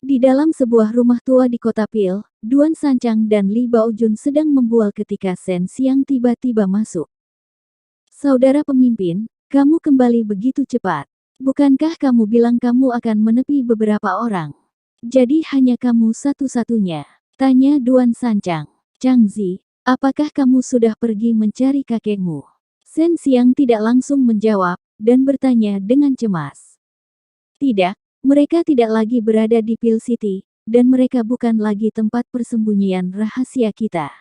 Di dalam sebuah rumah tua di kota Pil, Duan Sancang dan Li Baojun sedang membual ketika Shen Xiang tiba-tiba masuk. Saudara pemimpin, kamu kembali begitu cepat. Bukankah kamu bilang kamu akan menepi beberapa orang? Jadi hanya kamu satu-satunya? Tanya Duan Sancang. Changzi, apakah kamu sudah pergi mencari kakekmu? Shen Xiang tidak langsung menjawab, dan bertanya dengan cemas. Tidak, mereka tidak lagi berada di Pil City, dan mereka bukan lagi tempat persembunyian rahasia kita.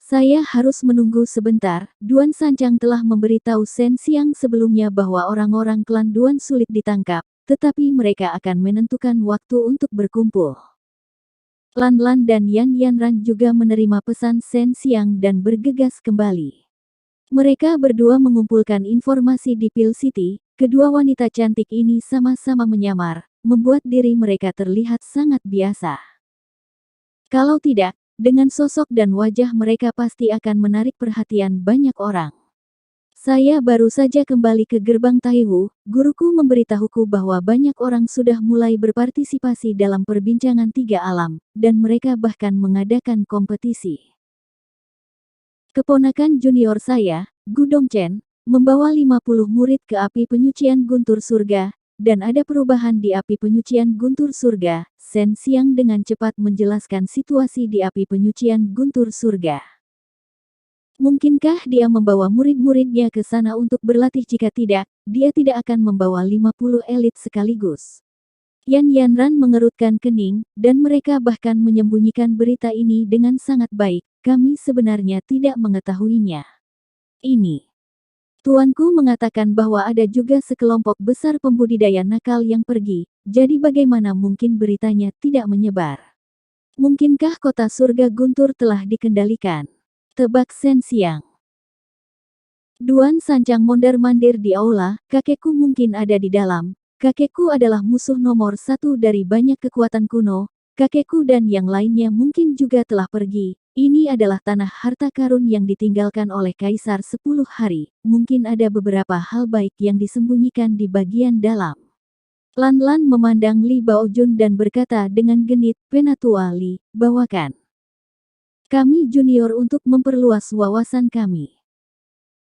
Saya harus menunggu sebentar. Duan Sancang telah memberitahu Shen Xiang sebelumnya bahwa orang-orang klan Duan sulit ditangkap, tetapi mereka akan menentukan waktu untuk berkumpul. Lan Lan dan Yan Yanran juga menerima pesan Shen Xiang dan bergegas kembali. Mereka berdua mengumpulkan informasi di Pil City. Kedua wanita cantik ini sama-sama menyamar, membuat diri mereka terlihat sangat biasa. Kalau tidak, dengan sosok dan wajah mereka pasti akan menarik perhatian banyak orang. Saya baru saja kembali ke gerbang Taiwu, guruku memberitahuku bahwa banyak orang sudah mulai berpartisipasi dalam perbincangan tiga alam, dan mereka bahkan mengadakan kompetisi. Keponakan junior saya, Gu Dongchen, membawa 50 murid ke api penyucian guntur surga, dan ada perubahan di api penyucian guntur surga. Shen Xiang dengan cepat menjelaskan situasi di api penyucian guntur surga. Mungkinkah dia membawa murid-muridnya ke sana untuk berlatih? Jika tidak, dia tidak akan membawa 50 elit sekaligus. Yan Yanran mengerutkan kening, dan mereka bahkan menyembunyikan berita ini dengan sangat baik. Kami sebenarnya tidak mengetahuinya. Ini. Tuanku mengatakan bahwa ada juga sekelompok besar pembudidaya nakal yang pergi, jadi bagaimana mungkin beritanya tidak menyebar? Mungkinkah kota surga guntur telah dikendalikan? Tebak Shen Xiang. Duan Sancang mondar-mandir di aula, kakekku mungkin ada di dalam. Kakekku adalah musuh nomor satu dari banyak kekuatan kuno. Kakekku dan yang lainnya mungkin juga telah pergi. Ini adalah tanah harta karun yang ditinggalkan oleh Kaisar 10 hari. Mungkin ada beberapa hal baik yang disembunyikan di bagian dalam. Lan Lan memandang Li Baojun dan berkata dengan genit, "Penatua Li, bawakan kami junior untuk memperluas wawasan kami."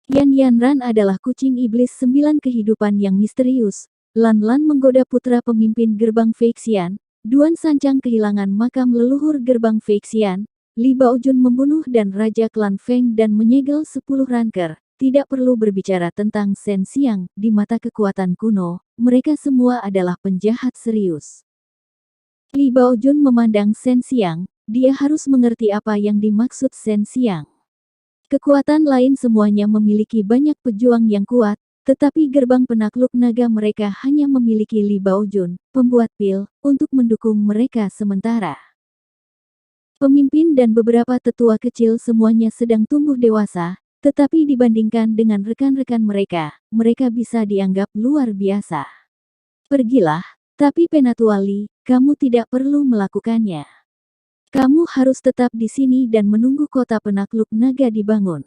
Yan Yanran adalah kucing iblis 9 kehidupan yang misterius. Lan Lan menggoda putra pemimpin gerbang Feixian. Duan Sancang kehilangan makam leluhur gerbang Feixian. Li Baojun membunuh dan Raja Klan Feng dan menyegel 10 ranker. Tidak perlu berbicara tentang Shen Xiang, di mata kekuatan kuno, mereka semua adalah penjahat serius. Li Baojun memandang Shen Xiang, dia harus mengerti apa yang dimaksud Shen Xiang. Kekuatan lain semuanya memiliki banyak pejuang yang kuat, tetapi gerbang penakluk naga mereka hanya memiliki Li Baojun, pembuat pil, untuk mendukung mereka sementara. Pemimpin dan beberapa tetua kecil semuanya sedang tumbuh dewasa, tetapi dibandingkan dengan rekan-rekan mereka, mereka bisa dianggap luar biasa. Pergilah, tapi Penatua Li, kamu tidak perlu melakukannya. Kamu harus tetap di sini dan menunggu kota penakluk naga dibangun.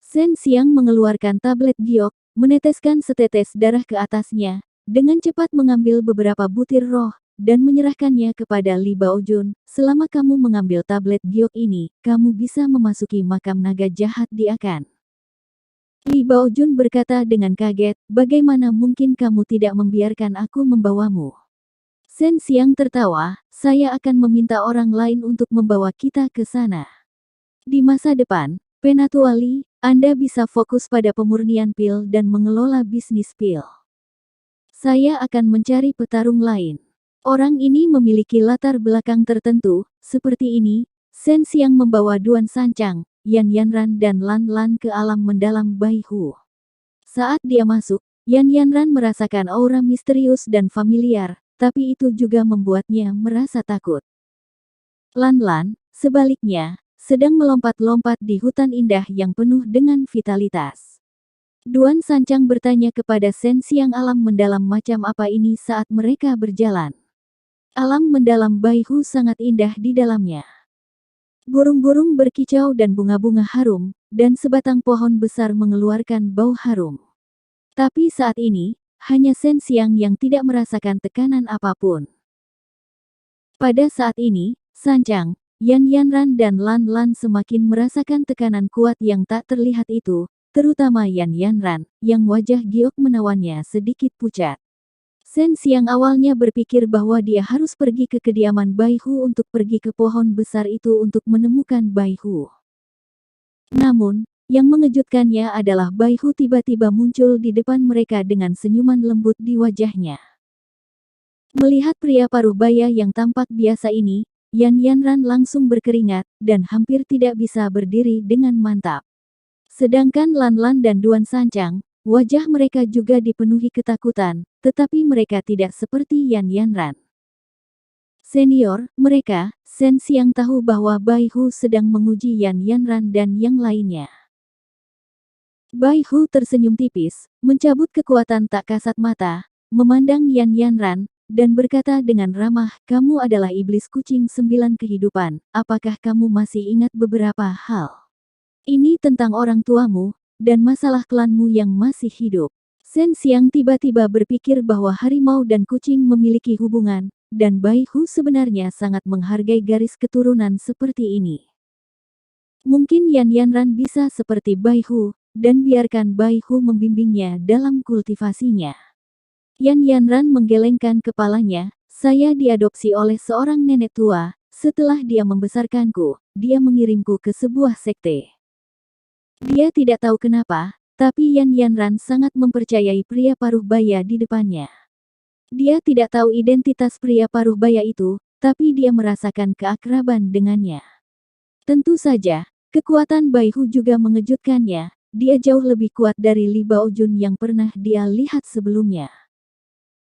Shen Xiang mengeluarkan tablet giok, meneteskan setetes darah ke atasnya, dengan cepat mengambil beberapa butir roh, dan menyerahkannya kepada Li Baojun. Selama kamu mengambil tablet giok ini, kamu bisa memasuki makam naga jahat di Akan. Li Baojun berkata dengan kaget, bagaimana mungkin kamu tidak membiarkan aku membawamu? Shen Xiang tertawa, saya akan meminta orang lain untuk membawa kita ke sana. Di masa depan, Penatua Li, Anda bisa fokus pada pemurnian pil dan mengelola bisnis pil. Saya akan mencari petarung lain. Orang ini memiliki latar belakang tertentu, seperti ini. Shen Xiang membawa Duan Sancang, Yan Yanran dan Lan Lan ke alam mendalam Baihu. Saat dia masuk, Yan Yanran merasakan aura misterius dan familiar, tapi itu juga membuatnya merasa takut. Lan Lan, sebaliknya, sedang melompat-lompat di hutan indah yang penuh dengan vitalitas. Duan Sancang bertanya kepada Shen Xiang alam mendalam macam apa ini saat mereka berjalan. Alam mendalam Baihu sangat indah di dalamnya. Burung-burung berkicau dan bunga-bunga harum, dan sebatang pohon besar mengeluarkan bau harum. Tapi saat ini, hanya Shen Xiang yang tidak merasakan tekanan apapun. Pada saat ini, Sancang, Yan Yanran dan Lan Lan semakin merasakan tekanan kuat yang tak terlihat itu, terutama Yan Yanran, yang wajah giok menawannya sedikit pucat. Sen Xiang awalnya berpikir bahwa dia harus pergi ke kediaman Bai Hu untuk pergi ke pohon besar itu untuk menemukan Bai Hu. Namun, yang mengejutkannya adalah Bai Hu tiba-tiba muncul di depan mereka dengan senyuman lembut di wajahnya. Melihat pria paruh baya yang tampak biasa ini, Yan Yanran langsung berkeringat, dan hampir tidak bisa berdiri dengan mantap. Sedangkan Lan Lan dan Duan Sancang, wajah mereka juga dipenuhi ketakutan, tetapi mereka tidak seperti Yan Yanran. Senior, mereka, Sen Xiang tahu bahwa Bai Hu sedang menguji Yan Yanran dan yang lainnya. Bai Hu tersenyum tipis, mencabut kekuatan tak kasat mata, memandang Yan Yanran, dan berkata dengan ramah, "Kamu adalah iblis kucing 9 kehidupan, apakah kamu masih ingat beberapa hal? Ini tentang orang tuamu, dan masalah klanmu yang masih hidup." Sen Xiang tiba-tiba berpikir bahwa harimau dan kucing memiliki hubungan, dan Bai Hu sebenarnya sangat menghargai garis keturunan seperti ini. Mungkin Yan Yanran bisa seperti Bai Hu, dan biarkan Bai Hu membimbingnya dalam kultivasinya. Yan Yanran menggelengkan kepalanya, "Saya diadopsi oleh seorang nenek tua, setelah dia membesarkanku, dia mengirimku ke sebuah sekte." Dia tidak tahu kenapa, tapi Yan Yanran sangat mempercayai pria paruh baya di depannya. Dia tidak tahu identitas pria paruh baya itu, tapi dia merasakan keakraban dengannya. Tentu saja, kekuatan Bai Hu juga mengejutkannya, dia jauh lebih kuat dari Li Baojun yang pernah dia lihat sebelumnya.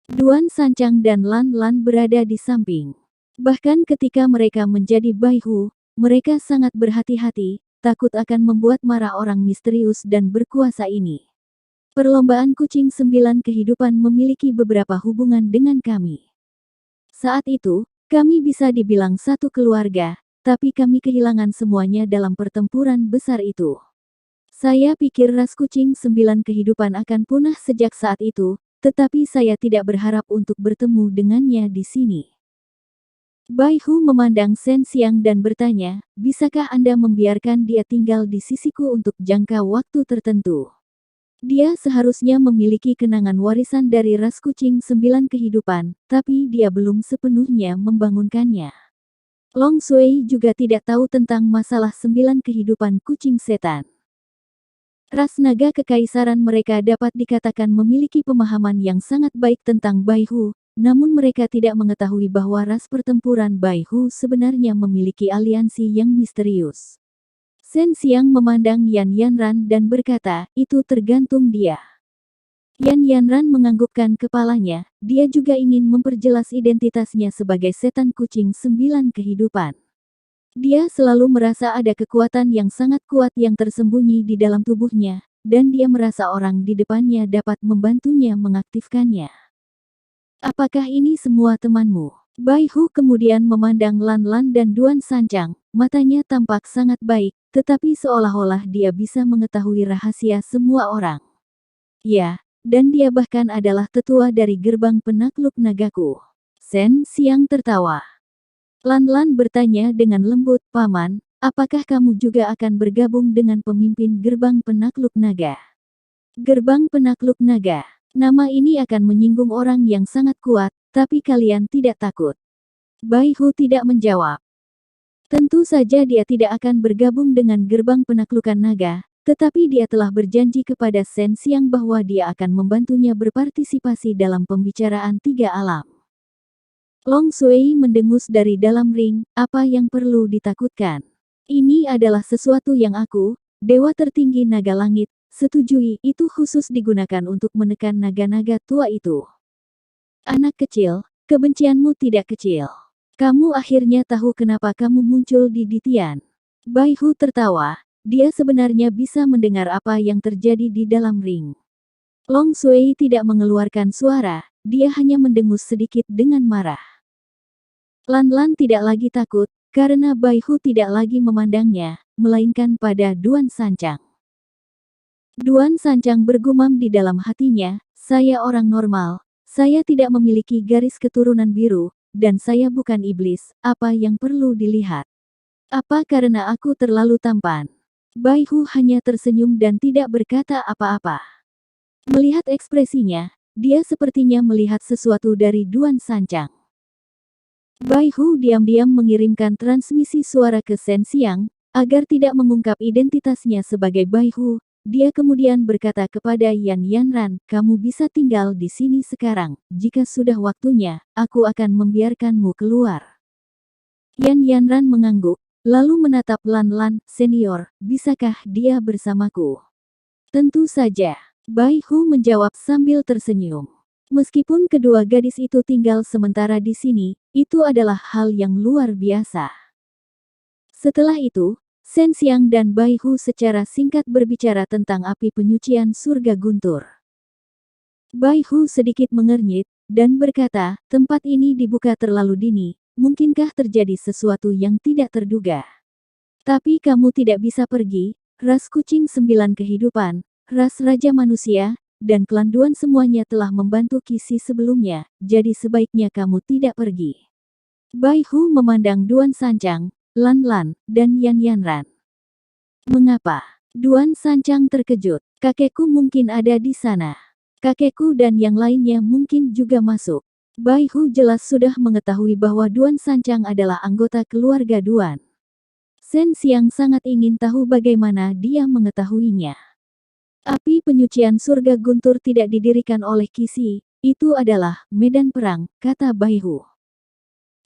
Duan Sancang dan Lan Lan berada di samping. Bahkan ketika mereka menjadi Bai Hu, mereka sangat berhati-hati, takut akan membuat marah orang misterius dan berkuasa ini. Perlombaan kucing 9 kehidupan memiliki beberapa hubungan dengan kami. Saat itu, kami bisa dibilang satu keluarga, tapi kami kehilangan semuanya dalam pertempuran besar itu. Saya pikir ras kucing 9 kehidupan akan punah sejak saat itu, tetapi saya tidak berharap untuk bertemu dengannya di sini. Bai Hu memandang Sen Xiang dan bertanya, "Bisakah Anda membiarkan dia tinggal di sisiku untuk jangka waktu tertentu? Dia seharusnya memiliki kenangan warisan dari ras kucing 9 kehidupan, tapi dia belum sepenuhnya membangunkannya." Long Sui juga tidak tahu tentang masalah 9 kehidupan kucing setan. Ras naga kekaisaran mereka dapat dikatakan memiliki pemahaman yang sangat baik tentang Bai Hu, namun mereka tidak mengetahui bahwa ras pertempuran Bai Hu sebenarnya memiliki aliansi yang misterius. Sen Xiang memandang Yan Yanran dan berkata, "Itu tergantung dia." Yan Yanran menganggukkan kepalanya, dia juga ingin memperjelas identitasnya sebagai setan kucing 9 kehidupan. Dia selalu merasa ada kekuatan yang sangat kuat yang tersembunyi di dalam tubuhnya, dan dia merasa orang di depannya dapat membantunya mengaktifkannya. "Apakah ini semua temanmu?" Bai Hu kemudian memandang Lan Lan dan Duan Sancang, matanya tampak sangat baik, tetapi seolah-olah dia bisa mengetahui rahasia semua orang. "Ya, dan dia bahkan adalah tetua dari gerbang penakluk nagaku." Sen Xiang tertawa. Lan Lan bertanya dengan lembut, "Paman, apakah kamu juga akan bergabung dengan pemimpin gerbang penakluk naga?" Gerbang penakluk naga. Nama ini akan menyinggung orang yang sangat kuat, tapi kalian tidak takut. Bai Hu tidak menjawab. Tentu saja dia tidak akan bergabung dengan gerbang penaklukan naga, tetapi dia telah berjanji kepada Sen Xiang bahwa dia akan membantunya berpartisipasi dalam pembicaraan 3 alam. Long Sui mendengus dari dalam ring, "Apa yang perlu ditakutkan? Ini adalah sesuatu yang aku, dewa tertinggi naga langit, setujui. Itu khusus digunakan untuk menekan naga-naga tua itu." "Anak kecil, kebencianmu tidak kecil. Kamu akhirnya tahu kenapa kamu muncul di Ditian." Bai Hu tertawa, dia sebenarnya bisa mendengar apa yang terjadi di dalam ring. Long Sui tidak mengeluarkan suara, dia hanya mendengus sedikit dengan marah. Lan Lan tidak lagi takut, karena Bai Hu tidak lagi memandangnya, melainkan pada Duan Sancang. Duan Sancang bergumam di dalam hatinya, "Saya orang normal, saya tidak memiliki garis keturunan biru, dan saya bukan iblis, apa yang perlu dilihat? Apa karena aku terlalu tampan? Bai Hu hanya tersenyum dan tidak berkata apa-apa. Melihat ekspresinya, dia sepertinya melihat sesuatu dari Duan Sanchang. Bai Hu diam-diam mengirimkan transmisi suara ke Shen Xiang, agar tidak mengungkap identitasnya sebagai Bai Hu. Dia kemudian berkata kepada Yan Yanran, kamu bisa tinggal di sini sekarang. Jika sudah waktunya, aku akan membiarkanmu keluar. Yan Yanran mengangguk, lalu menatap Lan Lan, senior, bisakah dia bersamaku? Tentu saja. Bai Hu menjawab sambil tersenyum. Meskipun kedua gadis itu tinggal sementara di sini, itu adalah hal yang luar biasa. Setelah itu, Shen Xiang dan Bai Hu secara singkat berbicara tentang api penyucian surga guntur. Bai Hu sedikit mengernyit, dan berkata, tempat ini dibuka terlalu dini, mungkinkah terjadi sesuatu yang tidak terduga? Tapi kamu tidak bisa pergi, ras kucing 9 kehidupan, ras raja manusia, dan klan Duan semuanya telah membantu Kisi sebelumnya, jadi sebaiknya kamu tidak pergi. Bai Hu memandang Duan Sanchang, Lan Lan, dan Yan Yanran. Mengapa? Duan Sanchang terkejut. Kakekku mungkin ada di sana. Kakekku dan yang lainnya mungkin juga masuk. Bai Hu jelas sudah mengetahui bahwa Duan Sanchang adalah anggota keluarga Duan. Shen Xiang sangat ingin tahu bagaimana dia mengetahuinya. Api penyucian surga guntur tidak didirikan oleh Kisi, itu adalah medan perang, kata Bai Hu.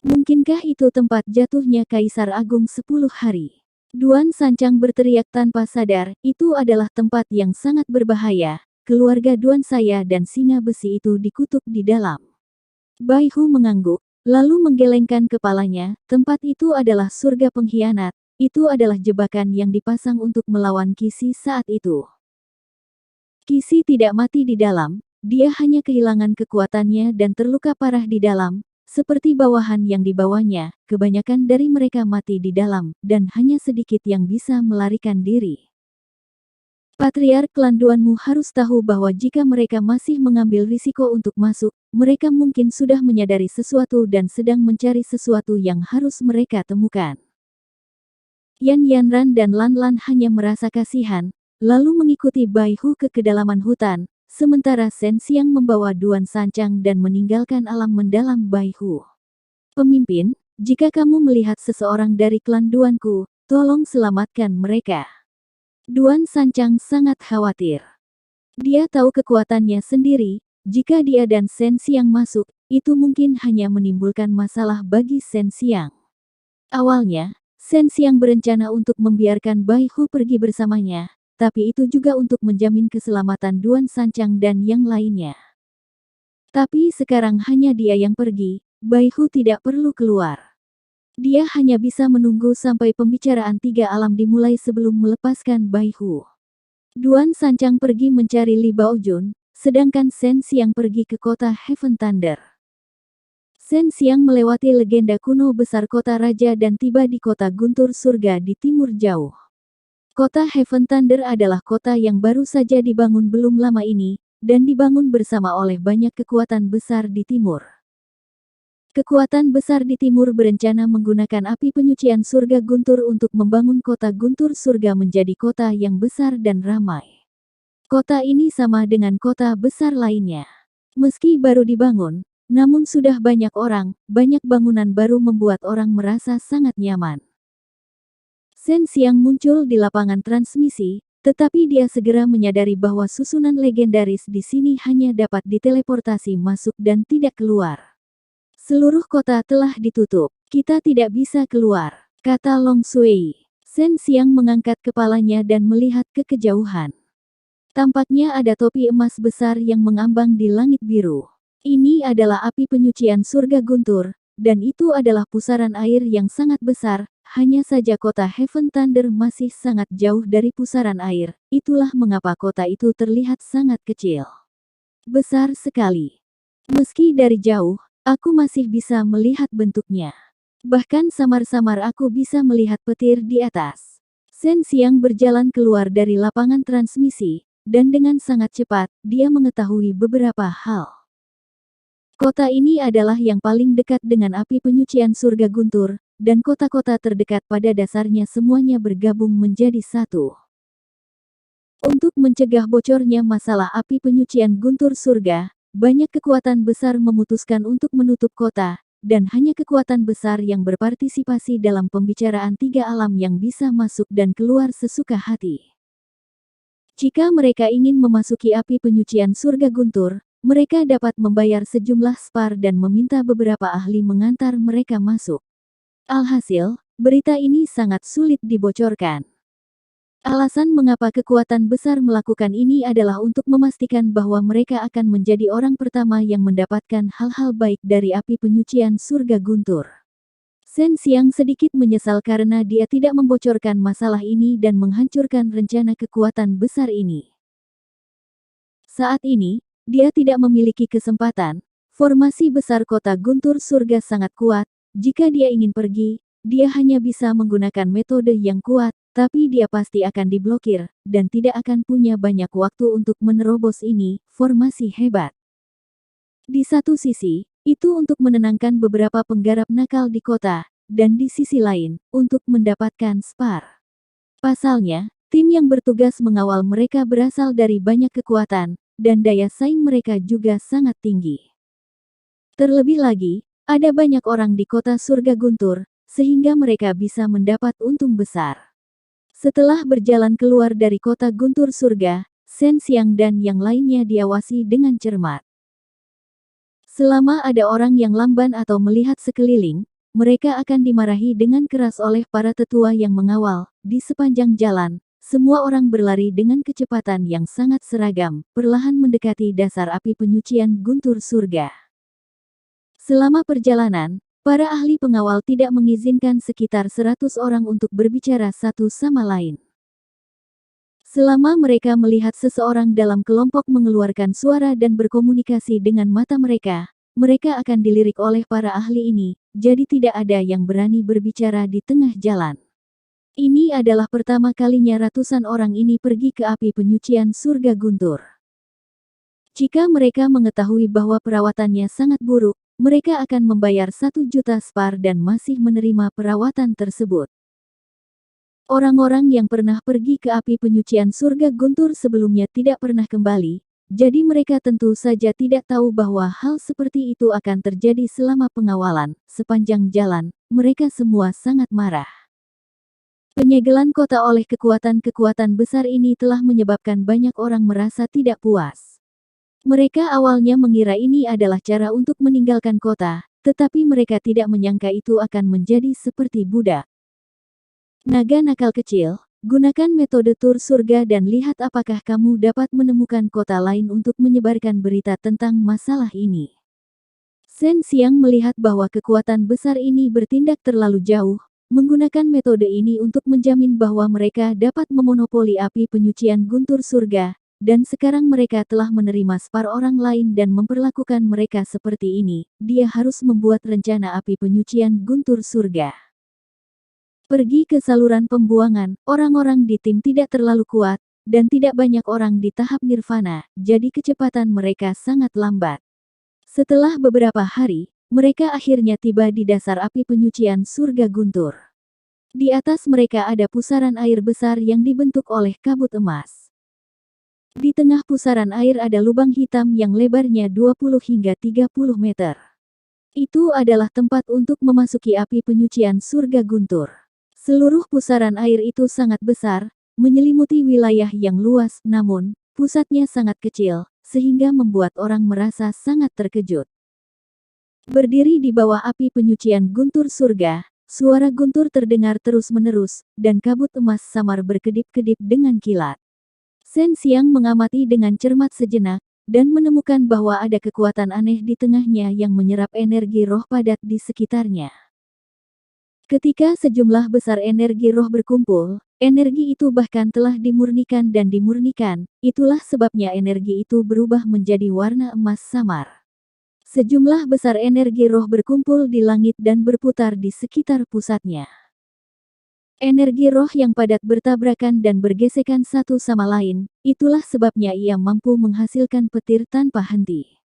Mungkinkah itu tempat jatuhnya Kaisar Agung 10 hari? Duan Sanchang berteriak tanpa sadar, itu adalah tempat yang sangat berbahaya. Keluarga Duan saya dan singa besi itu dikutuk di dalam. Bai Hu mengangguk, lalu menggelengkan kepalanya, tempat itu adalah surga pengkhianat, itu adalah jebakan yang dipasang untuk melawan Kisi saat itu. Kisi tidak mati di dalam, dia hanya kehilangan kekuatannya dan terluka parah di dalam. Seperti bawahan yang dibawanya, kebanyakan dari mereka mati di dalam, dan hanya sedikit yang bisa melarikan diri. Patriark klan Duanmu harus tahu bahwa jika mereka masih mengambil risiko untuk masuk, mereka mungkin sudah menyadari sesuatu dan sedang mencari sesuatu yang harus mereka temukan. Yan Yanran dan Lan Lan hanya merasa kasihan, lalu mengikuti Bai Hu ke kedalaman hutan. Sementara Shen Xiang membawa Duan Sanchang dan meninggalkan alam mendalam Bai Hu. Pemimpin, jika kamu melihat seseorang dari klan Duanku, tolong selamatkan mereka. Duan Sanchang sangat khawatir. Dia tahu kekuatannya sendiri, jika dia dan Shen Xiang masuk, itu mungkin hanya menimbulkan masalah bagi Shen Xiang. Awalnya, Shen Xiang berencana untuk membiarkan Bai Hu pergi bersamanya. Tapi itu juga untuk menjamin keselamatan Duan Sanchang dan yang lainnya. Tapi sekarang hanya dia yang pergi, Bai Hu tidak perlu keluar. Dia hanya bisa menunggu sampai pembicaraan 3 alam dimulai sebelum melepaskan Bai Hu. Duan Sanchang pergi mencari Li Baojun, sedangkan Shen Xiang pergi ke kota Heaven Thunder. Shen Xiang melewati legenda kuno besar kota raja dan tiba di kota guntur surga di timur jauh. Kota Heaven Thunder adalah kota yang baru saja dibangun belum lama ini, dan dibangun bersama oleh banyak kekuatan besar di timur. Kekuatan besar di timur berencana menggunakan api penyucian surga guntur untuk membangun kota guntur surga menjadi kota yang besar dan ramai. Kota ini sama dengan kota besar lainnya. Meski baru dibangun, namun sudah banyak orang, banyak bangunan baru membuat orang merasa sangat nyaman. Shen Xiang muncul di lapangan transmisi, tetapi dia segera menyadari bahwa susunan legendaris di sini hanya dapat diteleportasi masuk dan tidak keluar. Seluruh kota telah ditutup. Kita tidak bisa keluar, kata Long Sui. Shen Xiang mengangkat kepalanya dan melihat ke kejauhan. Tampaknya ada topi emas besar yang mengambang di langit biru. Ini adalah api penyucian surga guntur, dan itu adalah pusaran air yang sangat besar. Hanya saja kota Heaven Thunder masih sangat jauh dari pusaran air, itulah mengapa kota itu terlihat sangat kecil. Besar sekali. Meski dari jauh, aku masih bisa melihat bentuknya. Bahkan samar-samar aku bisa melihat petir di atas. Shen Xiang berjalan keluar dari lapangan transmisi, dan dengan sangat cepat, dia mengetahui beberapa hal. Kota ini adalah yang paling dekat dengan api penyucian surga guntur, dan kota-kota terdekat pada dasarnya semuanya bergabung menjadi satu. Untuk mencegah bocornya masalah api penyucian guntur surga, banyak kekuatan besar memutuskan untuk menutup kota, dan hanya kekuatan besar yang berpartisipasi dalam pembicaraan tiga alam yang bisa masuk dan keluar sesuka hati. Jika mereka ingin memasuki api penyucian surga guntur, mereka dapat membayar sejumlah spar dan meminta beberapa ahli mengantar mereka masuk. Alhasil, berita ini sangat sulit dibocorkan. Alasan mengapa kekuatan besar melakukan ini adalah untuk memastikan bahwa mereka akan menjadi orang pertama yang mendapatkan hal-hal baik dari api penyucian surga guntur. Shen Xiang sedikit menyesal karena dia tidak membocorkan masalah ini dan menghancurkan rencana kekuatan besar ini. Saat ini, dia tidak memiliki kesempatan. Formasi besar kota guntur surga sangat kuat. Jika dia ingin pergi, dia hanya bisa menggunakan metode yang kuat, tapi dia pasti akan diblokir, dan tidak akan punya banyak waktu untuk menerobos ini, formasi hebat. Di satu sisi, itu untuk menenangkan beberapa penggarap nakal di kota, dan di sisi lain, untuk mendapatkan spar. Pasalnya, tim yang bertugas mengawal mereka berasal dari banyak kekuatan, dan daya saing mereka juga sangat tinggi. Terlebih lagi, ada banyak orang di kota surga guntur, sehingga mereka bisa mendapat untung besar. Setelah berjalan keluar dari kota guntur surga, Shen Xiang dan yang lainnya diawasi dengan cermat. Selama ada orang yang lamban atau melihat sekeliling, mereka akan dimarahi dengan keras oleh para tetua yang mengawal. Di sepanjang jalan, semua orang berlari dengan kecepatan yang sangat seragam, perlahan mendekati dasar api penyucian guntur surga. Selama perjalanan, para ahli pengawal tidak mengizinkan sekitar 100 orang untuk berbicara satu sama lain. Selama mereka melihat seseorang dalam kelompok mengeluarkan suara dan berkomunikasi dengan mata mereka, mereka akan dilirik oleh para ahli ini, jadi tidak ada yang berani berbicara di tengah jalan. Ini adalah pertama kalinya ratusan orang ini pergi ke api penyucian surga guntur. Jika mereka mengetahui bahwa perawatannya sangat buruk, mereka akan membayar 1 juta spar dan masih menerima perawatan tersebut. Orang-orang yang pernah pergi ke api penyucian surga guntur sebelumnya tidak pernah kembali, jadi mereka tentu saja tidak tahu bahwa hal seperti itu akan terjadi selama pengawalan. Sepanjang jalan, mereka semua sangat marah. Penyegelan kota oleh kekuatan-kekuatan besar ini telah menyebabkan banyak orang merasa tidak puas. Mereka awalnya mengira ini adalah cara untuk meninggalkan kota, tetapi mereka tidak menyangka itu akan menjadi seperti budak. Naga nakal kecil, gunakan metode tur surga dan lihat apakah kamu dapat menemukan kota lain untuk menyebarkan berita tentang masalah ini. Shen Xiang melihat bahwa kekuatan besar ini bertindak terlalu jauh, menggunakan metode ini untuk menjamin bahwa mereka dapat memonopoli api penyucian guntur surga, dan sekarang mereka telah menerima spar orang lain dan memperlakukan mereka seperti ini. Dia harus membuat rencana api penyucian guntur surga. Pergi ke saluran pembuangan, orang-orang di tim tidak terlalu kuat, dan tidak banyak orang di tahap nirvana, jadi kecepatan mereka sangat lambat. Setelah beberapa hari, mereka akhirnya tiba di dasar api penyucian surga guntur. Di atas mereka ada pusaran air besar yang dibentuk oleh kabut emas. Di tengah pusaran air ada lubang hitam yang lebarnya 20 hingga 30 meter. Itu adalah tempat untuk memasuki api penyucian surga guntur. Seluruh pusaran air itu sangat besar, menyelimuti wilayah yang luas, namun, pusatnya sangat kecil, sehingga membuat orang merasa sangat terkejut. Berdiri di bawah api penyucian guntur surga, suara guntur terdengar terus-menerus, dan kabut emas samar berkedip-kedip dengan kilat. Shen Xiang mengamati dengan cermat sejenak, dan menemukan bahwa ada kekuatan aneh di tengahnya yang menyerap energi roh padat di sekitarnya. Ketika sejumlah besar energi roh berkumpul, energi itu bahkan telah dimurnikan dan dimurnikan, itulah sebabnya energi itu berubah menjadi warna emas samar. Sejumlah besar energi roh berkumpul di langit dan berputar di sekitar pusatnya. Energi roh yang padat bertabrakan dan bergesekan satu sama lain, itulah sebabnya ia mampu menghasilkan petir tanpa henti.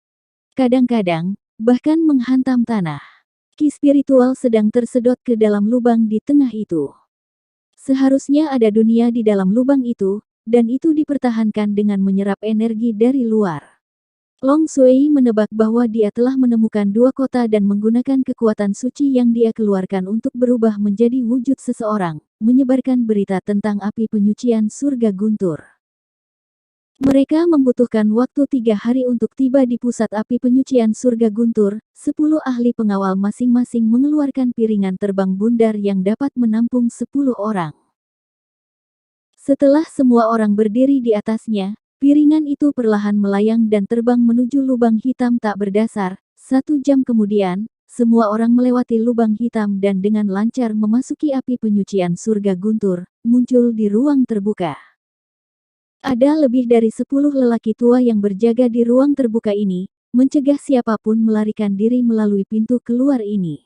Kadang-kadang, bahkan menghantam tanah. Ki spiritual sedang tersedot ke dalam lubang di tengah itu. Seharusnya ada dunia di dalam lubang itu, dan itu dipertahankan dengan menyerap energi dari luar. Long Sui menebak bahwa dia telah menemukan dua kota dan menggunakan kekuatan suci yang dia keluarkan untuk berubah menjadi wujud seseorang, menyebarkan berita tentang api penyucian surga guntur. Mereka membutuhkan waktu 3 hari untuk tiba di pusat api penyucian surga guntur. 10 ahli pengawal masing-masing mengeluarkan piringan terbang bundar yang dapat menampung 10 orang. Setelah semua orang berdiri di atasnya, piringan itu perlahan melayang dan terbang menuju lubang hitam tak berdasar. 1 jam kemudian, semua orang melewati lubang hitam dan dengan lancar memasuki api penyucian surga guntur, muncul di ruang terbuka. Ada lebih dari 10 lelaki tua yang berjaga di ruang terbuka ini, mencegah siapapun melarikan diri melalui pintu keluar ini.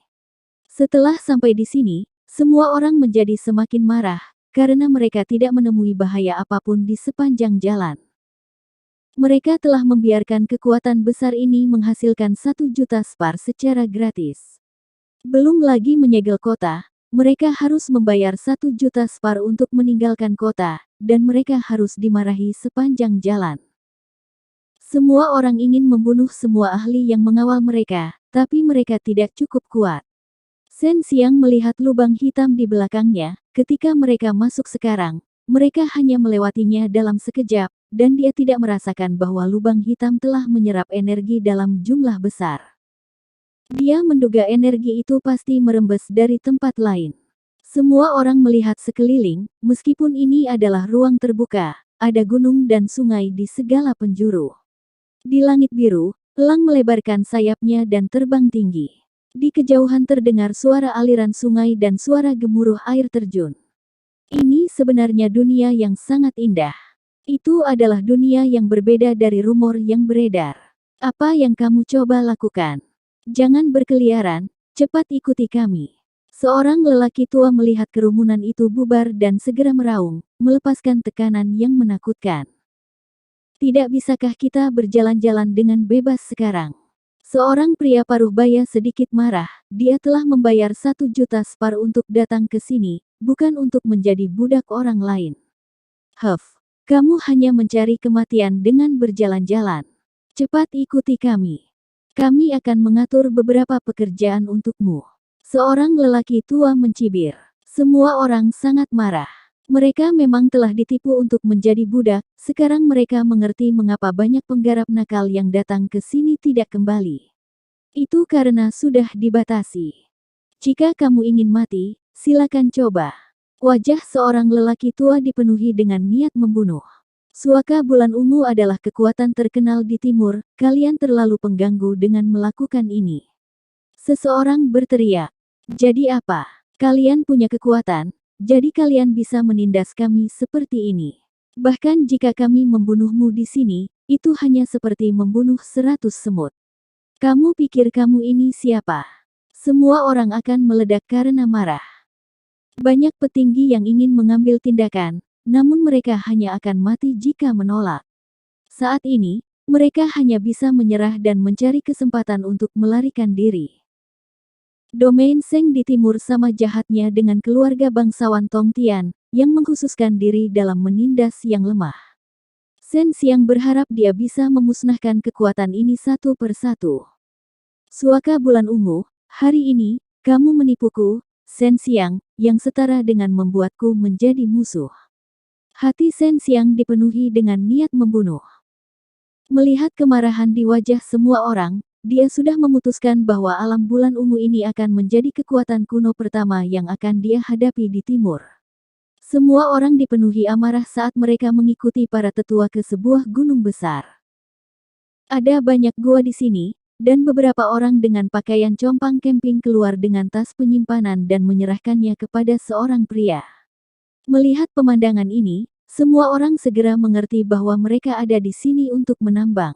Setelah sampai di sini, semua orang menjadi semakin marah, karena mereka tidak menemui bahaya apapun di sepanjang jalan. Mereka telah membiarkan kekuatan besar ini menghasilkan 1 juta spar secara gratis. Belum lagi menyegel kota, mereka harus membayar 1 juta spar untuk meninggalkan kota, dan mereka harus dimarahi sepanjang jalan. Semua orang ingin membunuh semua ahli yang mengawal mereka, tapi mereka tidak cukup kuat. Shen Xiang melihat lubang hitam di belakangnya. Ketika mereka masuk sekarang, mereka hanya melewatinya dalam sekejap, dan dia tidak merasakan bahwa lubang hitam telah menyerap energi dalam jumlah besar. Dia menduga energi itu pasti merembes dari tempat lain. Semua orang melihat sekeliling, meskipun ini adalah ruang terbuka, ada gunung dan sungai di segala penjuru. Di langit biru, elang melebarkan sayapnya dan terbang tinggi. Di kejauhan terdengar suara aliran sungai dan suara gemuruh air terjun. Ini sebenarnya dunia yang sangat indah. Itu adalah dunia yang berbeda dari rumor yang beredar. Apa yang kamu coba lakukan? Jangan berkeliaran, cepat ikuti kami. Seorang lelaki tua melihat kerumunan itu bubar dan segera meraung, melepaskan tekanan yang menakutkan. Tidak bisakah kita berjalan-jalan dengan bebas sekarang? Seorang pria paruh baya sedikit marah, dia telah membayar 1 juta spar untuk datang ke sini, bukan untuk menjadi budak orang lain. Kamu hanya mencari kematian dengan berjalan-jalan. Cepat ikuti kami. Kami akan mengatur beberapa pekerjaan untukmu. Seorang lelaki tua mencibir. Semua orang sangat marah. Mereka memang telah ditipu untuk menjadi budak, sekarang mereka mengerti mengapa banyak penggarap nakal yang datang ke sini tidak kembali. Itu karena sudah dibatasi. Jika kamu ingin mati, silakan coba. Wajah seorang lelaki tua dipenuhi dengan niat membunuh. Suaka bulan ungu adalah kekuatan terkenal di timur, kalian terlalu pengganggu dengan melakukan ini. Seseorang berteriak. Jadi apa? Kalian punya kekuatan, jadi kalian bisa menindas kami seperti ini. Bahkan jika kami membunuhmu di sini, itu hanya seperti membunuh 100 semut. Kamu pikir kamu ini siapa? Semua orang akan meledak karena marah. Banyak petinggi yang ingin mengambil tindakan, namun mereka hanya akan mati jika menolak. Saat ini, mereka hanya bisa menyerah dan mencari kesempatan untuk melarikan diri. Domain Seng di timur sama jahatnya dengan keluarga bangsawan Tongtian, yang mengkhususkan diri dalam menindas yang lemah. Shen Xiang berharap dia bisa memusnahkan kekuatan ini satu persatu. Suaka bulan ungu, hari ini, kamu menipuku, Shen Xiang, yang setara dengan membuatku menjadi musuh. Hati Shen Xiang dipenuhi dengan niat membunuh. Melihat kemarahan di wajah semua orang, dia sudah memutuskan bahwa alam bulan ungu ini akan menjadi kekuatan kuno pertama yang akan dia hadapi di timur. Semua orang dipenuhi amarah saat mereka mengikuti para tetua ke sebuah gunung besar. Ada banyak gua di sini, dan beberapa orang dengan pakaian compang camping keluar dengan tas penyimpanan dan menyerahkannya kepada seorang pria. Melihat pemandangan ini, semua orang segera mengerti bahwa mereka ada di sini untuk menambang.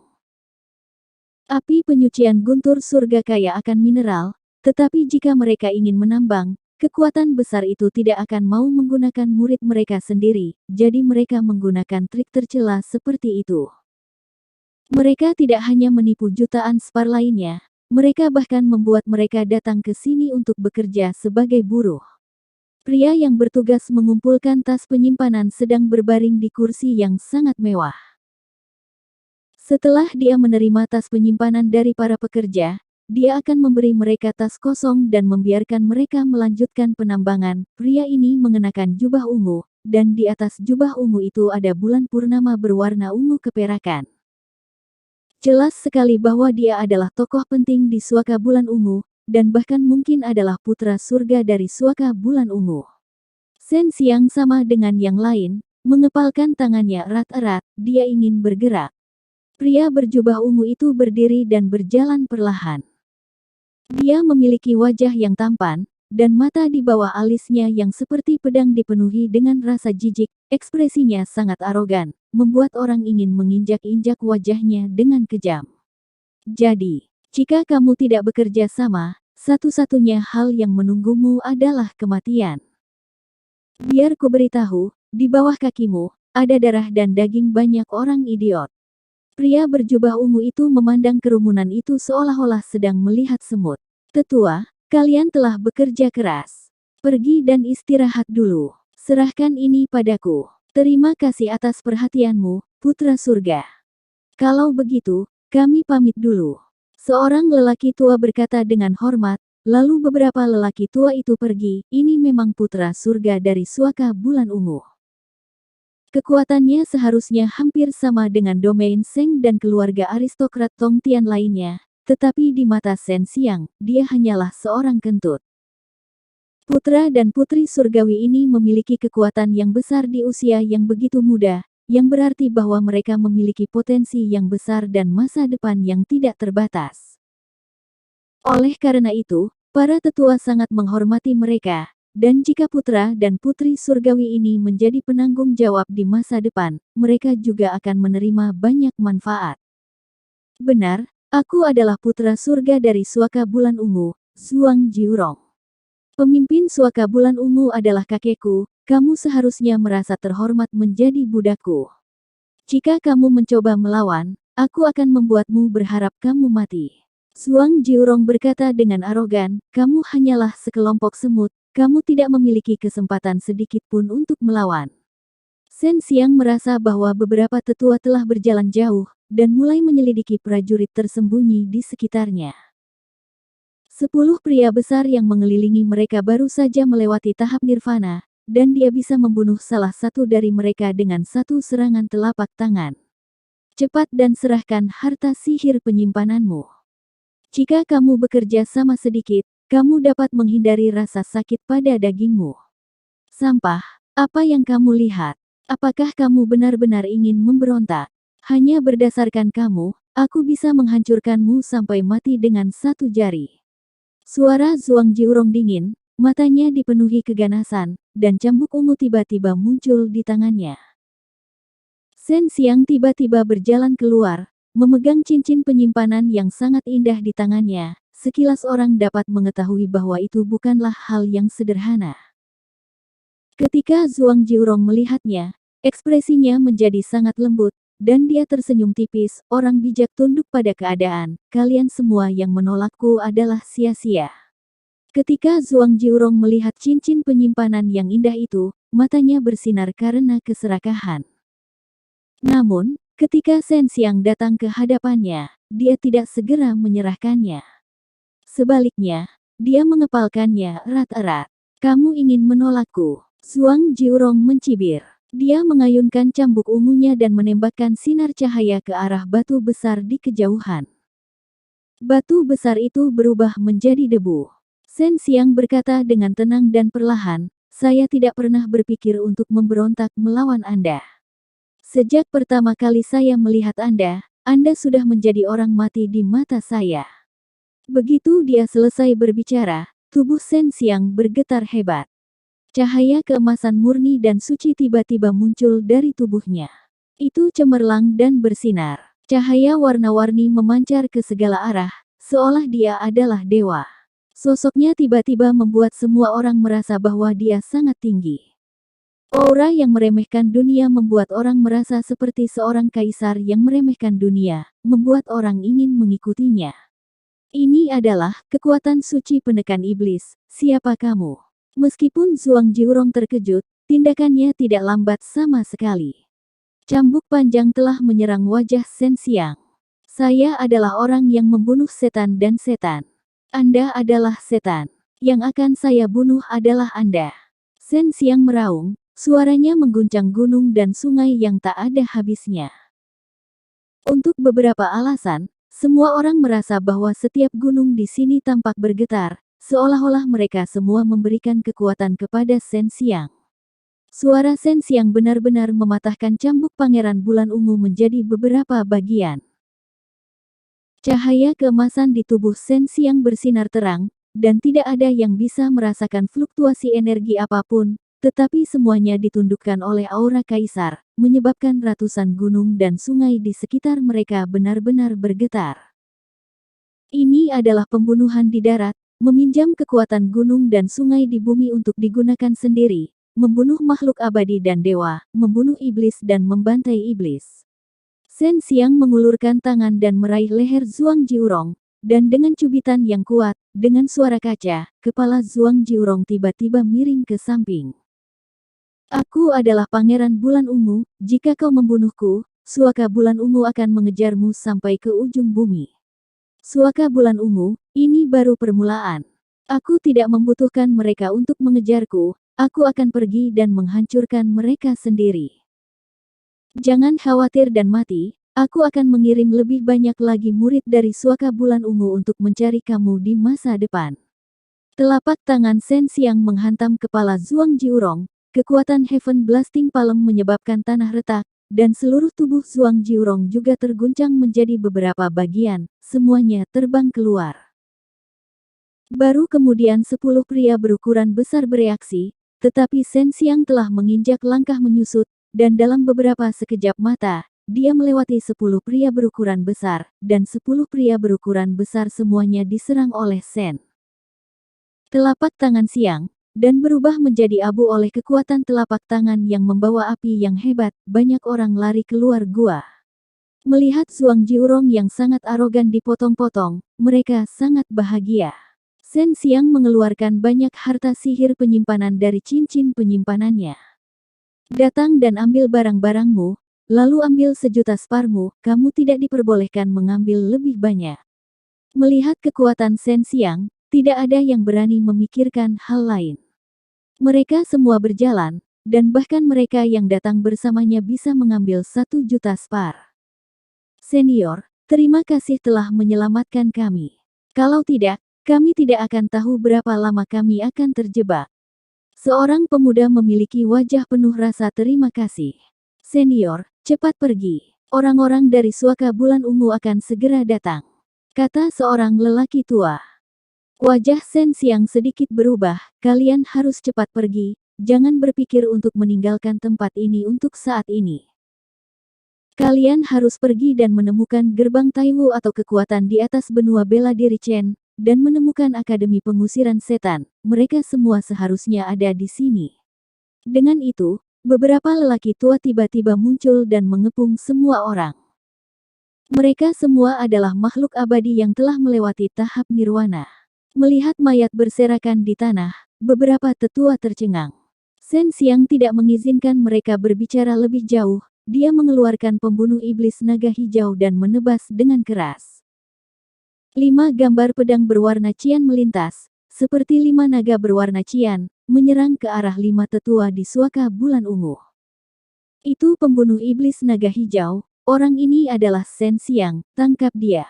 Api penyucian guntur surga kaya akan mineral, tetapi jika mereka ingin menambang, kekuatan besar itu tidak akan mau menggunakan murid mereka sendiri, jadi mereka menggunakan trik tercela seperti itu. Mereka tidak hanya menipu jutaan spar lainnya, Mereka bahkan membuat mereka datang ke sini untuk bekerja sebagai buruh. Pria yang bertugas mengumpulkan tas penyimpanan sedang berbaring di kursi yang sangat mewah. Setelah dia menerima tas penyimpanan dari para pekerja, dia akan memberi mereka tas kosong dan membiarkan mereka melanjutkan penambangan. Pria ini mengenakan jubah ungu, dan di atas jubah ungu itu ada bulan purnama berwarna ungu keperakan. Jelas sekali bahwa dia adalah tokoh penting di suaka bulan ungu, dan bahkan mungkin adalah putra surga dari suaka bulan ungu. Shen Xiang sama dengan yang lain, mengepalkan tangannya erat-erat, dia ingin bergerak. Pria berjubah ungu itu berdiri dan berjalan perlahan. Dia memiliki wajah yang tampan, dan mata di bawah alisnya yang seperti pedang dipenuhi dengan rasa jijik. Ekspresinya sangat arogan, membuat orang ingin menginjak-injak wajahnya dengan kejam. Jadi, jika kamu tidak bekerja sama, satu-satunya hal yang menunggumu adalah kematian. Biar ku beritahu, di bawah kakimu, ada darah dan daging banyak orang idiot. Pria berjubah ungu itu memandang kerumunan itu seolah-olah sedang melihat semut. Tetua, kalian telah bekerja keras. Pergi dan istirahat dulu. Serahkan ini padaku. Terima kasih atas perhatianmu, putra surga. Kalau begitu, kami pamit dulu. Seorang lelaki tua berkata dengan hormat, lalu beberapa lelaki tua itu pergi. Ini memang putra surga dari suaka bulan ungu. Kekuatannya seharusnya hampir sama dengan domain Seng dan keluarga aristokrat Tongtian lainnya, tetapi di mata Shen Xiang, dia hanyalah seorang kentut. Putra dan putri surgawi ini memiliki kekuatan yang besar di usia yang begitu muda, yang berarti bahwa mereka memiliki potensi yang besar dan masa depan yang tidak terbatas. Oleh karena itu, para tetua sangat menghormati mereka, dan jika putra dan putri surgawi ini menjadi penanggung jawab di masa depan, mereka juga akan menerima banyak manfaat. Benar, aku adalah putra surga dari suaka bulan ungu, Zhuang Jiurong. Pemimpin suaka bulan ungu adalah kakekku, kamu seharusnya merasa terhormat menjadi budakku. Jika kamu mencoba melawan, aku akan membuatmu berharap kamu mati. Zhuang Jiurong berkata dengan arogan, kamu hanyalah sekelompok semut, kamu tidak memiliki kesempatan sedikit pun untuk melawan. Shen Xiang merasa bahwa beberapa tetua telah berjalan jauh, dan mulai menyelidiki prajurit tersembunyi di sekitarnya. 10 pria besar yang mengelilingi mereka baru saja melewati tahap nirvana, dan dia bisa membunuh salah satu dari mereka dengan satu serangan telapak tangan. Cepat dan serahkan harta sihir penyimpananmu. Jika kamu bekerja sama sedikit, kamu dapat menghindari rasa sakit pada dagingmu. Sampah, apa yang kamu lihat? Apakah kamu benar-benar ingin memberontak? Hanya berdasarkan kamu, aku bisa menghancurkanmu sampai mati dengan satu jari. Suara Zhuang Jiurong dingin, matanya dipenuhi keganasan, dan cambuk ungu tiba-tiba muncul di tangannya. Shen Xiang tiba-tiba berjalan keluar, memegang cincin penyimpanan yang sangat indah di tangannya. Sekilas orang dapat mengetahui bahwa itu bukanlah hal yang sederhana. Ketika Zhuang Jiurong melihatnya, ekspresinya menjadi sangat lembut, dan dia tersenyum tipis. Orang bijak tunduk pada keadaan, kalian semua yang menolakku adalah sia-sia. Ketika Zhuang Jiurong melihat cincin penyimpanan yang indah itu, matanya bersinar karena keserakahan. Namun, ketika Shen Xiang datang ke hadapannya, dia tidak segera menyerahkannya. Sebaliknya, dia mengepalkannya erat-erat. Kamu ingin menolakku? Zhuang Jiurong mencibir. Dia mengayunkan cambuk ungunya dan menembakkan sinar cahaya ke arah batu besar di kejauhan. Batu besar itu berubah menjadi debu. Shen Xiang berkata dengan tenang dan perlahan, saya tidak pernah berpikir untuk memberontak melawan Anda. Sejak pertama kali saya melihat Anda sudah menjadi orang mati di mata saya. Begitu dia selesai berbicara, tubuh Shen Xiang bergetar hebat. Cahaya keemasan murni dan suci tiba-tiba muncul dari tubuhnya. Itu cemerlang dan bersinar. Cahaya warna-warni memancar ke segala arah, seolah dia adalah dewa. Sosoknya tiba-tiba membuat semua orang merasa bahwa dia sangat tinggi. Aura yang meremehkan dunia membuat orang merasa seperti seorang kaisar yang meremehkan dunia, membuat orang ingin mengikutinya. Ini adalah kekuatan suci penekan iblis. Siapa kamu? Meskipun Zuang Jiurong terkejut, tindakannya tidak lambat sama sekali. Cambuk panjang telah menyerang wajah Shen Xiang. Saya adalah orang yang membunuh setan dan setan. Anda adalah setan. Yang akan saya bunuh adalah Anda. Shen Xiang meraung, suaranya mengguncang gunung dan sungai yang tak ada habisnya. Untuk beberapa alasan, semua orang merasa bahwa setiap gunung di sini tampak bergetar, seolah-olah mereka semua memberikan kekuatan kepada Shen Xiang. Suara Shen Xiang benar-benar mematahkan cambuk Pangeran Bulan Ungu menjadi beberapa bagian. Cahaya keemasan di tubuh Shen Xiang bersinar terang, dan tidak ada yang bisa merasakan fluktuasi energi apapun, tetapi semuanya ditundukkan oleh aura kaisar, menyebabkan ratusan gunung dan sungai di sekitar mereka benar-benar bergetar. Ini adalah pembunuhan di darat, meminjam kekuatan gunung dan sungai di bumi untuk digunakan sendiri, membunuh makhluk abadi dan dewa, membunuh iblis dan membantai iblis. Shen Xiang mengulurkan tangan dan meraih leher Zuang Jiurong, dan dengan cubitan yang kuat, dengan suara kaca, kepala Zuang Jiurong tiba-tiba miring ke samping. Aku adalah Pangeran Bulan Ungu, jika kau membunuhku, Suaka Bulan Ungu akan mengejarmu sampai ke ujung bumi. Suaka Bulan Ungu, ini baru permulaan. Aku tidak membutuhkan mereka untuk mengejarku, aku akan pergi dan menghancurkan mereka sendiri. Jangan khawatir dan mati, aku akan mengirim lebih banyak lagi murid dari Suaka Bulan Ungu untuk mencari kamu di masa depan. Telapak tangan Shen Xiang menghantam kepala Zuang Jiurong, kekuatan Heaven Blasting Palm menyebabkan tanah retak, dan seluruh tubuh Zuang Jiurong juga terguncang menjadi beberapa bagian, semuanya terbang keluar. Baru kemudian 10 pria berukuran besar bereaksi, tetapi Shen Xiang telah menginjak langkah menyusut, dan dalam beberapa sekejap mata, dia melewati 10 pria berukuran besar, dan 10 pria berukuran besar semuanya diserang oleh Shen. Telapak tangan Xiang, dan berubah menjadi abu oleh kekuatan telapak tangan yang membawa api yang hebat, banyak orang lari keluar gua. Melihat Zuang Jiurong yang sangat arogan dipotong-potong, mereka sangat bahagia. Shen Xiang mengeluarkan banyak harta sihir penyimpanan dari cincin penyimpanannya. Datang dan ambil barang-barangmu, lalu ambil 1.000.000 sparmu, kamu tidak diperbolehkan mengambil lebih banyak. Melihat kekuatan Shen Xiang, tidak ada yang berani memikirkan hal lain. Mereka semua berjalan, dan bahkan mereka yang datang bersamanya bisa mengambil 1.000.000 spar. Senior, terima kasih telah menyelamatkan kami. Kalau tidak, kami tidak akan tahu berapa lama kami akan terjebak. Seorang pemuda memiliki wajah penuh rasa terima kasih. Senior, cepat pergi. Orang-orang dari Suaka Bulan Ungu akan segera datang, kata seorang lelaki tua. Wajah Shen Xiang sedikit berubah, kalian harus cepat pergi, jangan berpikir untuk meninggalkan tempat ini untuk saat ini. Kalian harus pergi dan menemukan gerbang Taiwu atau kekuatan di atas benua bela diri Chen, dan menemukan Akademi Pengusiran Setan, mereka semua seharusnya ada di sini. Dengan itu, beberapa lelaki tua tiba-tiba muncul dan mengepung semua orang. Mereka semua adalah makhluk abadi yang telah melewati tahap nirwana. Melihat mayat berserakan di tanah, beberapa tetua tercengang. Shen Xiang tidak mengizinkan mereka berbicara lebih jauh, dia mengeluarkan pembunuh iblis naga hijau dan menebas dengan keras. 5 gambar pedang berwarna cian melintas, seperti 5 naga berwarna cian, menyerang ke arah 5 tetua di Suaka Bulan Ungu. Itu pembunuh iblis naga hijau, orang ini adalah Shen Xiang, tangkap dia.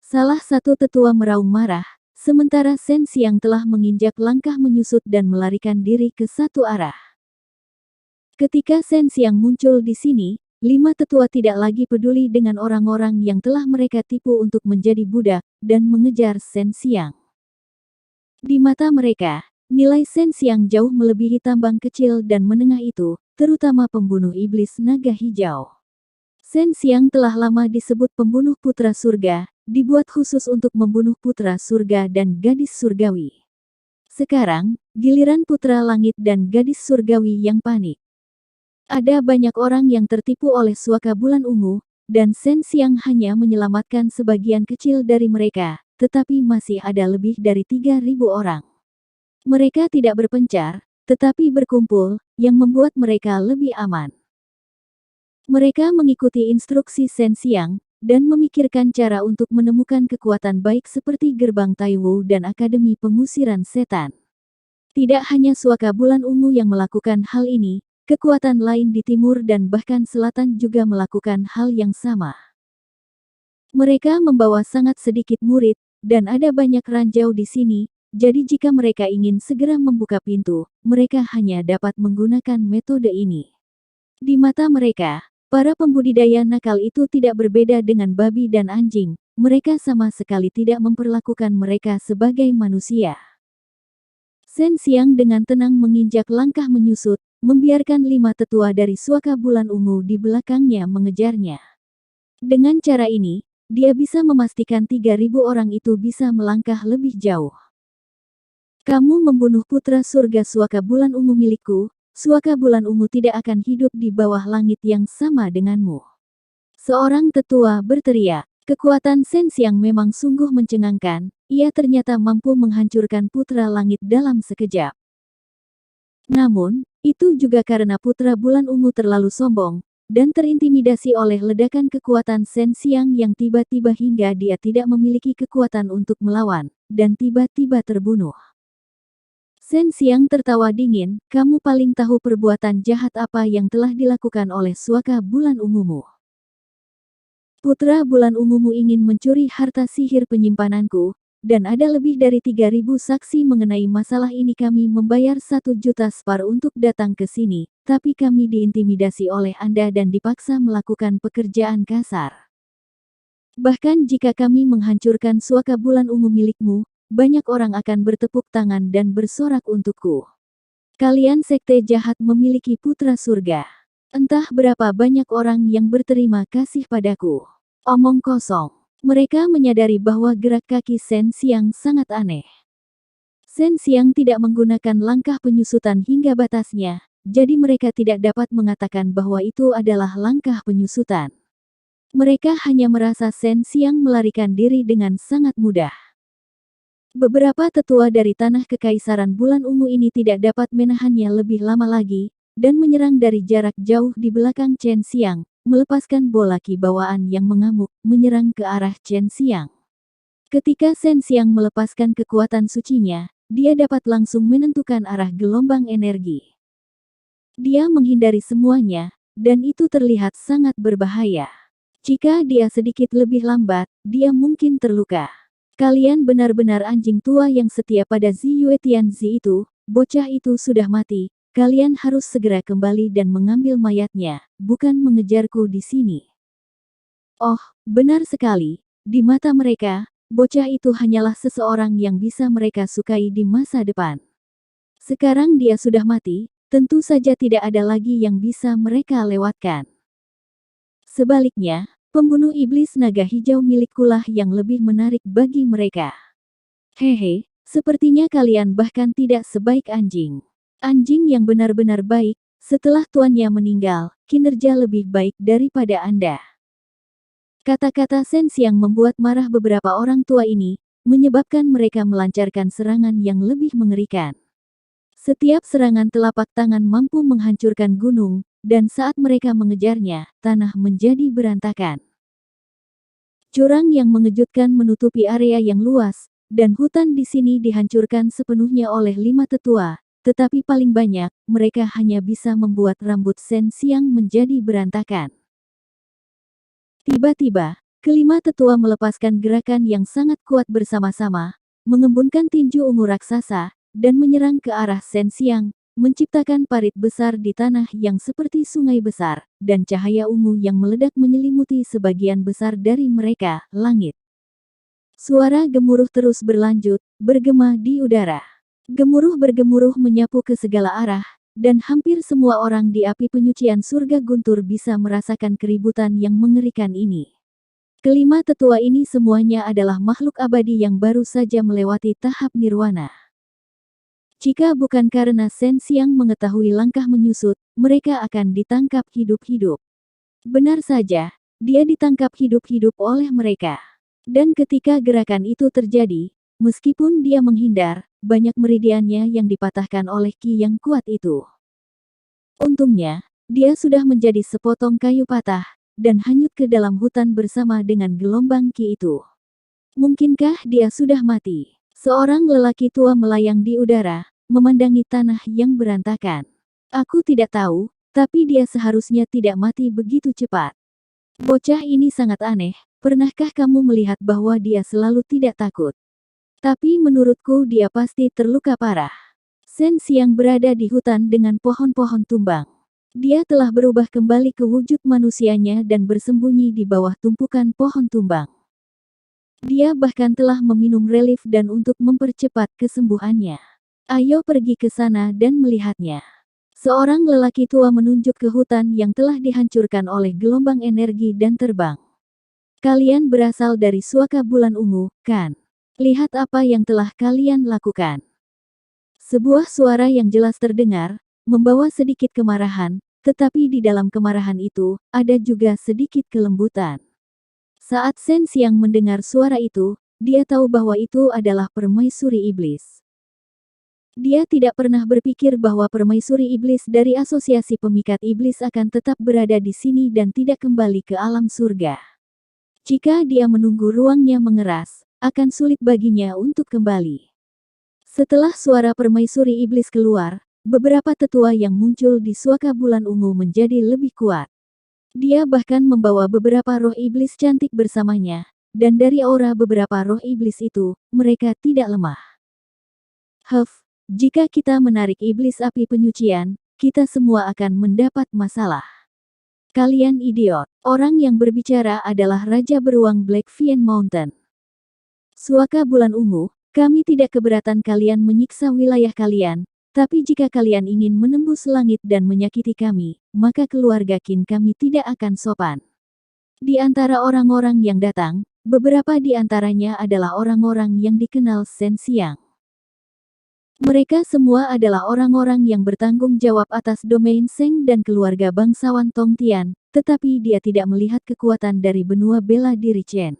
Salah satu tetua meraung marah, sementara Shen Xiang telah menginjak langkah menyusut dan melarikan diri ke satu arah. Ketika Shen Xiang muncul di sini, 5 tetua tidak lagi peduli dengan orang-orang yang telah mereka tipu untuk menjadi budak, dan mengejar Shen Xiang. Di mata mereka, nilai Shen Xiang jauh melebihi tambang kecil dan menengah itu, terutama pembunuh iblis naga hijau. Shen Xiang telah lama disebut pembunuh putra surga, dibuat khusus untuk membunuh putra surga dan gadis surgawi. Sekarang, giliran putra langit dan gadis surgawi yang panik. Ada banyak orang yang tertipu oleh Suaka Bulan Ungu, dan Shen Xiang hanya menyelamatkan sebagian kecil dari mereka, tetapi masih ada lebih dari 3.000 orang. Mereka tidak berpencar, tetapi berkumpul, yang membuat mereka lebih aman. Mereka mengikuti instruksi Shen Xiang, dan memikirkan cara untuk menemukan kekuatan baik seperti gerbang Taiwu dan Akademi Pengusiran Setan. Tidak hanya Suaka Bulan Ungu yang melakukan hal ini, kekuatan lain di timur dan bahkan selatan juga melakukan hal yang sama. Mereka membawa sangat sedikit murid, dan ada banyak ranjau di sini, jadi jika mereka ingin segera membuka pintu, mereka hanya dapat menggunakan metode ini. Di mata mereka, para pembudidaya nakal itu tidak berbeda dengan babi dan anjing, mereka sama sekali tidak memperlakukan mereka sebagai manusia. Shen Xiang dengan tenang menginjak langkah menyusut, membiarkan 5 tetua dari Suaka Bulan Ungu di belakangnya mengejarnya. Dengan cara ini, dia bisa memastikan 3.000 orang itu bisa melangkah lebih jauh. Kamu membunuh putra surga Suaka Bulan Ungu milikku. Suaka Bulan Ungu tidak akan hidup di bawah langit yang sama denganmu. Seorang tetua berteriak. Kekuatan Shen Xiang memang sungguh mencengangkan, ia ternyata mampu menghancurkan putra langit dalam sekejap. Namun, itu juga karena putra bulan ungu terlalu sombong, dan terintimidasi oleh ledakan kekuatan Shen Xiang yang tiba-tiba hingga dia tidak memiliki kekuatan untuk melawan, dan tiba-tiba terbunuh. Shen Xiang tertawa dingin, kamu paling tahu perbuatan jahat apa yang telah dilakukan oleh Suaka Bulan Ungumu. Putra Bulan Ungumu ingin mencuri harta sihir penyimpananku, dan ada lebih dari 3.000 saksi mengenai masalah ini. Kami membayar 1 juta spar untuk datang ke sini, tapi kami diintimidasi oleh Anda dan dipaksa melakukan pekerjaan kasar. Bahkan jika kami menghancurkan Suaka Bulan Ungu milikmu, banyak orang akan bertepuk tangan dan bersorak untukku. Kalian sekte jahat memiliki putra surga. Entah berapa banyak orang yang berterima kasih padaku. Omong kosong. Mereka menyadari bahwa gerak kaki Shen Xiang sangat aneh. Shen Xiang tidak menggunakan langkah penyusutan hingga batasnya, jadi mereka tidak dapat mengatakan bahwa itu adalah langkah penyusutan. Mereka hanya merasa Shen Xiang melarikan diri dengan sangat mudah. Beberapa tetua dari tanah kekaisaran bulan ungu ini tidak dapat menahannya lebih lama lagi, dan menyerang dari jarak jauh di belakang Shen Xiang, melepaskan bola ki bawaan yang mengamuk, menyerang ke arah Shen Xiang. Ketika Shen Xiang melepaskan kekuatan sucinya, dia dapat langsung menentukan arah gelombang energi. Dia menghindari semuanya, dan itu terlihat sangat berbahaya. Jika dia sedikit lebih lambat, dia mungkin terluka. Kalian benar-benar anjing tua yang setia pada Ziyue Tianzi itu, bocah itu sudah mati, kalian harus segera kembali dan mengambil mayatnya, bukan mengejarku di sini. Oh, benar sekali, di mata mereka, bocah itu hanyalah seseorang yang bisa mereka sukai di masa depan. Sekarang dia sudah mati, tentu saja tidak ada lagi yang bisa mereka lewatkan. Sebaliknya, pembunuh iblis naga hijau milikkulah yang lebih menarik bagi mereka. Hehe, sepertinya kalian bahkan tidak sebaik anjing. Anjing yang benar-benar baik, setelah tuannya meninggal, kinerja lebih baik daripada Anda. Kata-kata Shen Xiang membuat marah beberapa orang tua ini, menyebabkan mereka melancarkan serangan yang lebih mengerikan. Setiap serangan telapak tangan mampu menghancurkan gunung, dan saat mereka mengejarnya, tanah menjadi berantakan. Jurang yang mengejutkan menutupi area yang luas, dan hutan di sini dihancurkan sepenuhnya oleh 5 tetua, tetapi paling banyak, mereka hanya bisa membuat rambut Shen Xiang menjadi berantakan. Tiba-tiba, kelima tetua melepaskan gerakan yang sangat kuat bersama-sama, mengembunkan tinju ungu raksasa, dan menyerang ke arah Shen Xiang, menciptakan parit besar di tanah yang seperti sungai besar, dan cahaya ungu yang meledak menyelimuti sebagian besar dari mereka, langit. Suara gemuruh terus berlanjut, bergema di udara. Gemuruh bergemuruh menyapu ke segala arah, dan hampir semua orang di api penyucian surga guntur bisa merasakan keributan yang mengerikan ini. Kelima tetua ini semuanya adalah makhluk abadi yang baru saja melewati tahap nirwana. Jika bukan karena Shen Xiang mengetahui langkah menyusut, mereka akan ditangkap hidup-hidup. Benar saja, dia ditangkap hidup-hidup oleh mereka. Dan ketika gerakan itu terjadi, meskipun dia menghindar, banyak meridiannya yang dipatahkan oleh ki yang kuat itu. Untungnya, dia sudah menjadi sepotong kayu patah, dan hanyut ke dalam hutan bersama dengan gelombang ki itu. Mungkinkah dia sudah mati? Seorang lelaki tua melayang di udara, memandangi tanah yang berantakan. Aku tidak tahu, tapi dia seharusnya tidak mati begitu cepat. Bocah ini sangat aneh, pernahkah kamu melihat bahwa dia selalu tidak takut? Tapi menurutku dia pasti terluka parah. Shen Xiang berada di hutan dengan pohon-pohon tumbang. Dia telah berubah kembali ke wujud manusianya dan bersembunyi di bawah tumpukan pohon tumbang. Dia bahkan telah meminum relief dan untuk mempercepat kesembuhannya. Ayo pergi ke sana dan melihatnya. Seorang lelaki tua menunjuk ke hutan yang telah dihancurkan oleh gelombang energi dan terbang. Kalian berasal dari suaka bulan ungu, kan? Lihat apa yang telah kalian lakukan. Sebuah suara yang jelas terdengar, membawa sedikit kemarahan, tetapi di dalam kemarahan itu, ada juga sedikit kelembutan. Saat Shen Xiang mendengar suara itu, dia tahu bahwa itu adalah permaisuri iblis. Dia tidak pernah berpikir bahwa permaisuri iblis dari asosiasi pemikat iblis akan tetap berada di sini dan tidak kembali ke alam surga. Jika dia menunggu ruangnya mengeras, akan sulit baginya untuk kembali. Setelah suara permaisuri iblis keluar, beberapa tetua yang muncul di suaka bulan ungu menjadi lebih kuat. Dia bahkan membawa beberapa roh iblis cantik bersamanya, dan dari aura beberapa roh iblis itu, mereka tidak lemah. Jika kita menarik iblis api penyucian, kita semua akan mendapat masalah. Kalian idiot. Orang yang berbicara adalah Raja Beruang Black Vien Mountain. Suaka bulan ungu, kami tidak keberatan kalian menyiksa wilayah kalian, tapi jika kalian ingin menembus langit dan menyakiti kami, maka keluarga Qin kami tidak akan sopan. Di antara orang-orang yang datang, beberapa di antaranya adalah orang-orang yang dikenal Shen Xiang. Mereka semua adalah orang-orang yang bertanggung jawab atas domain Sheng dan keluarga bangsawan Tongtian, tetapi dia tidak melihat kekuatan dari benua bela diri Chen.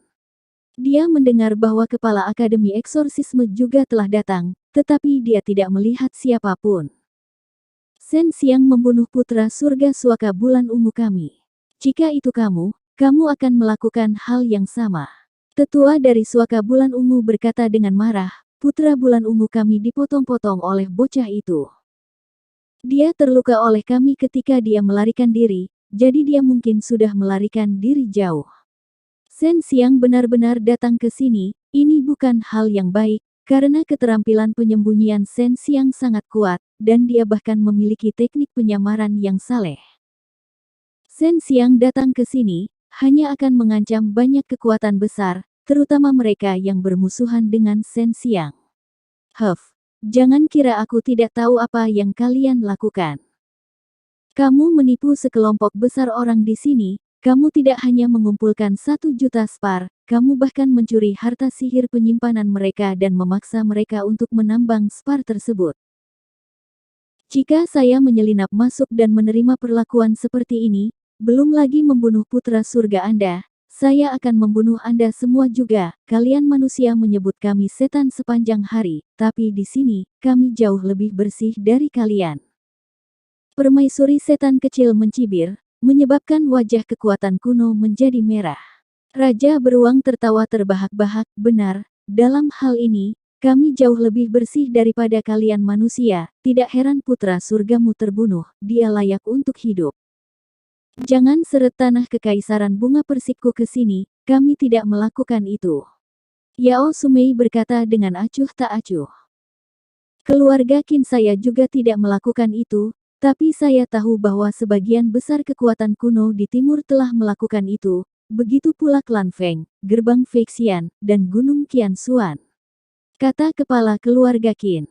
Dia mendengar bahwa kepala Akademi Eksorsisme juga telah datang, tetapi dia tidak melihat siapapun. Shen Xiang membunuh putra surga suaka bulan ungu kami. Jika itu kamu akan melakukan hal yang sama. Tetua dari suaka bulan ungu berkata dengan marah, putra bulan ungu kami dipotong-potong oleh bocah itu. Dia terluka oleh kami ketika dia melarikan diri, jadi dia mungkin sudah melarikan diri jauh. Shen Xiang benar-benar datang ke sini, ini bukan hal yang baik, karena keterampilan penyembunyian Shen Xiang sangat kuat, dan dia bahkan memiliki teknik penyamaran yang saleh. Shen Xiang datang ke sini, hanya akan mengancam banyak kekuatan besar, terutama mereka yang bermusuhan dengan Shen Xiang. Jangan kira aku tidak tahu apa yang kalian lakukan. Kamu menipu sekelompok besar orang di sini, kamu tidak hanya mengumpulkan 1 juta spar, kamu bahkan mencuri harta sihir penyimpanan mereka dan memaksa mereka untuk menambang spar tersebut. Jika saya menyelinap masuk dan menerima perlakuan seperti ini, belum lagi membunuh putra surga Anda, saya akan membunuh Anda semua juga. Kalian manusia menyebut kami setan sepanjang hari, tapi di sini, kami jauh lebih bersih dari kalian. Permaisuri setan kecil mencibir, menyebabkan wajah kekuatan kuno menjadi merah. Raja Beruang tertawa terbahak-bahak, benar, dalam hal ini, kami jauh lebih bersih daripada kalian manusia, tidak heran putra surgamu terbunuh, dia layak untuk hidup. Jangan seret tanah kekaisaran bunga persikku ke sini, kami tidak melakukan itu. Yao Sumei berkata dengan acuh tak acuh. Keluarga Qin saya juga tidak melakukan itu, tapi saya tahu bahwa sebagian besar kekuatan kuno di timur telah melakukan itu, begitu pula klan Feng, gerbang Feixian, dan gunung Qianshuan. Kata kepala keluarga Qin.